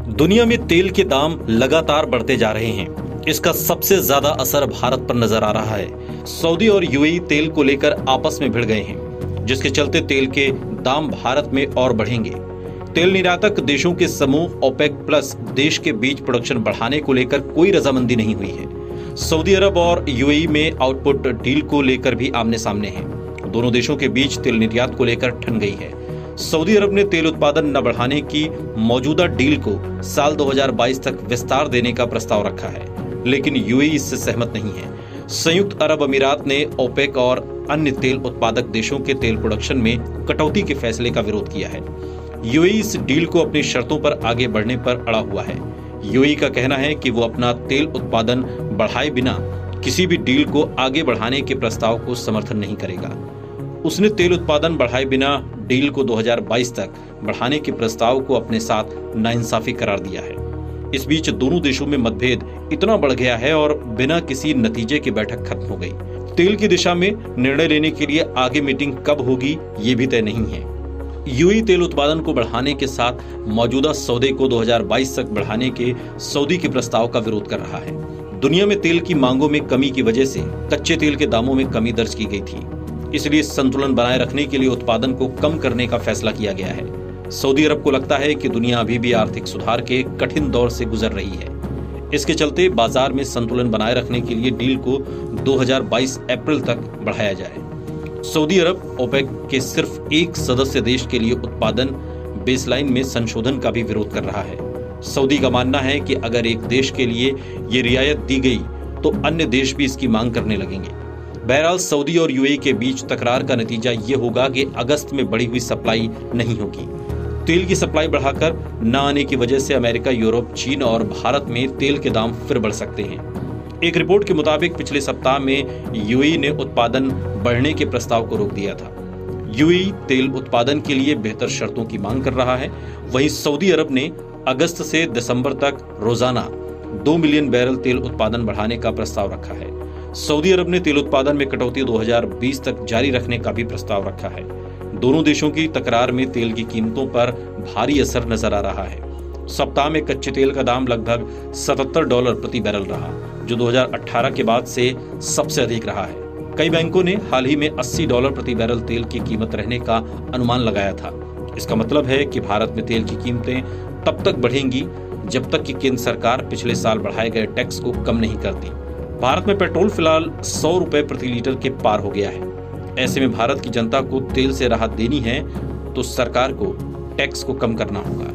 दुनिया में तेल के दाम लगातार बढ़ते जा रहे हैं। इसका सबसे ज्यादा असर भारत पर नजर आ रहा है। सऊदी और यूएई तेल को लेकर आपस में भिड़ गए हैं, जिसके चलते तेल के दाम भारत में और बढ़ेंगे। तेल निर्यातक देशों के समूह ओपेक प्लस देश के बीच प्रोडक्शन बढ़ाने को लेकर कोई रजामंदी नहीं हुई है। सऊदी अरब और यूएई में आउटपुट डील को लेकर भी आमने सामने हैं। दोनों देशों के बीच तेल निर्यात को लेकर ठन गई है। सऊदी अरब ने तेल उत्पादन न बढ़ाने की मौजूदा डील को साल 2022 तक विस्तार देने का प्रस्ताव रखा है, लेकिन यूएई इससे सहमत नहीं है। संयुक्त अरब अमीरात ने ओपेक और अन्य तेल उत्पादक देशों के तेल प्रोडक्शन में कटौती के फैसले का विरोध किया है। यूएई इस डील को अपनी शर्तों पर आगे बढ़ने पर अड़ा हुआ है। यूएई का कहना है कि वो अपना तेल उत्पादन बढ़ाए बिना किसी भी डील को आगे बढ़ाने के प्रस्ताव को समर्थन नहीं करेगा। उसने तेल उत्पादन बढ़ाए बिना डील को 2022 तक बढ़ाने के प्रस्ताव को अपने साथ नाइंसाफी करार दिया है। इस बीच दोनों देशों में मतभेद इतना बढ़ गया है और बिना किसी नतीजे की बैठक खत्म हो गई। तेल की दिशा में निर्णय लेने के लिए आगे मीटिंग कब होगी ये भी तय नहीं है। यूएई तेल उत्पादन को बढ़ाने के साथ मौजूदा सौदे को 2022 तक बढ़ाने के सऊदी के प्रस्ताव का विरोध कर रहा है। दुनिया में तेल की मांगों में कमी की वजह से कच्चे तेल के दामों में कमी दर्ज की गई थी, इसलिए संतुलन बनाए रखने के लिए उत्पादन को कम करने का फैसला किया गया है। सऊदी अरब को लगता है कि दुनिया अभी भी आर्थिक सुधार के कठिन दौर से गुजर रही है। इसके चलते बाजार में संतुलन बनाए रखने के लिए डील को 2022 अप्रैल तक बढ़ाया जाए। सऊदी अरब ओपेक के सिर्फ एक सदस्य देश के लिए उत्पादन बेसलाइन में संशोधन का भी विरोध कर रहा है। सऊदी का मानना है कि अगर एक देश के लिए ये रियायत दी गई तो अन्य देश भी इसकी मांग करने लगेंगे। बहरहाल सऊदी और यूएई के बीच तकरार का नतीजा ये होगा कि अगस्त में बढ़ी हुई सप्लाई नहीं होगी। तेल की सप्लाई बढ़ाकर न आने की वजह से अमेरिका, यूरोप, चीन और भारत में तेल के दाम फिर बढ़ सकते हैं। एक रिपोर्ट के मुताबिक पिछले सप्ताह में यूएई ने उत्पादन बढ़ने के प्रस्ताव को रोक दिया था। यूएई तेल उत्पादन के लिए बेहतर शर्तों की मांग कर रहा है। वहीं सऊदी अरब ने अगस्त से दिसंबर तक रोजाना 2 मिलियन बैरल तेल उत्पादन बढ़ाने का प्रस्ताव रखा है। सऊदी अरब ने तेल उत्पादन में कटौती 2020 तक जारी रखने का भी प्रस्ताव रखा है। दोनों देशों की तकरार में तेल की कीमतों पर भारी असर नजर आ रहा है। सप्ताह में कच्चे तेल का दाम लगभग $77 प्रति बैरल रहा, जो 2018 के बाद से सबसे अधिक रहा है। कई बैंकों ने हाल ही में $80 प्रति बैरल तेल की कीमत रहने का अनुमान लगाया था। इसका मतलब है कि भारत में तेल की कीमतें तब तक बढ़ेंगी जब तक कि केंद्र सरकार पिछले साल बढ़ाए गए टैक्स को कम नहीं करती। भारत में पेट्रोल फिलहाल ₹100 प्रति लीटर के पार हो गया है। ऐसे में भारत की जनता को तेल से राहत देनी है तो सरकार को टैक्स को कम करना होगा।